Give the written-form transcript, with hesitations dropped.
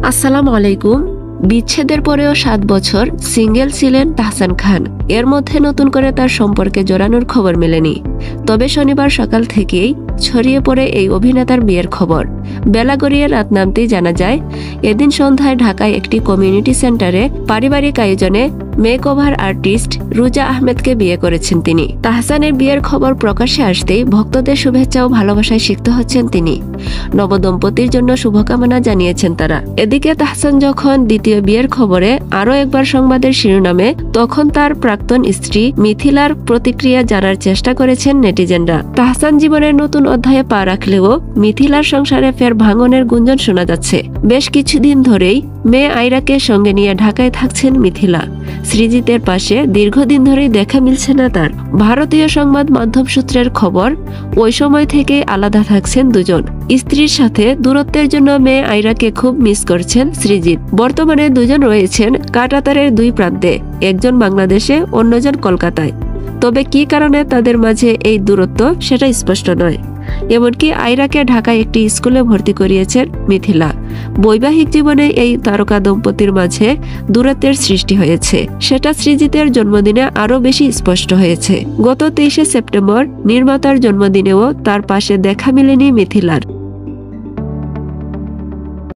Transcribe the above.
আসসালামু আলাইকুম। বিচ্ছেদের পরেও 7 বছর সিঙ্গেল ছিলেন তাহসান খান। এর মধ্যে নতুন করে তার সম্পর্কে জড়ানোর খবর মেলেনি। তবে শনিবার সকাল থেকেই ছড়িয়ে পড়ে এই অভিনেতার বিয়ের খবর। বেলা গড়িয়ে রাত নামতেই জানা যায়, এদিন সন্ধ্যায় ঢাকায় একটি কমিউনিটি সেন্টারে পারিবারিক আয়োজনে মেকওভার আর্টিস্ট রুজা আহমেদকে বিয়ে করেছেন তিনি। তাহসানের বিয়ের খবর প্রকাশ্যে আসতেই ভক্তদের শুভেচ্ছা ও ভালোবাসায় সিক্ত হচ্ছেন তিনি। নবদম্পতির জন্য শুভকামনা জানিয়েছেন তারা। এদিকে তাহসান যখন দ্বিতীয় বিয়ের খবরে আরও একবার সংবাদের শিরোনামে, তখন তার প্রাক্তন স্ত্রী মিথিলার প্রতিক্রিয়া জানার চেষ্টা করেছেন নেটিজেনরা। তাহসান জীবনের নতুন অধ্যায়ে পা রাখলেও মিথিলার সংসারে ফের ভাঙনের গুঞ্জন শোনা যাচ্ছে। বেশ কিছুদিন ধরেই মেয়ে আইরাকে সঙ্গে নিয়ে ঢাকায় থাকছেন মিথিলা। সৃজিতের পাশে দীর্ঘদিন ধরেই দেখা মিলছে না তার। ভারতীয় সংবাদ মাধ্যম সূত্রের খবর, ওই সময় থেকে আলাদা থাকছেন দুজন। স্ত্রীর সাথে দূরত্বের জন্য মেয়ে আইরাকে খুব মিস করছেন সৃজিত। বর্তমানে দুজন রয়েছেন কাঁটাতারের দুই প্রান্তে, একজন বাংলাদেশে, অন্যজন কলকাতায়। তবে কী কারণে তাদের মাঝে এই দূরত্ব সেটা স্পষ্ট নয়। এমনকি আইরাকে ঢাকায় একটি স্কুলে ভর্তি করিয়েছেন মিথিলা। বৈবাহিক জীবনে এই তারকা দম্পতির মাঝে দূরত্বের সৃষ্টি হয়েছে, সেটা সৃজিতের জন্মদিনে আরও বেশি স্পষ্ট হয়েছে। গত 23শে সেপ্টেম্বর নির্মাতার জন্মদিনেও তার পাশে দেখা মেলেনি মিথিলার।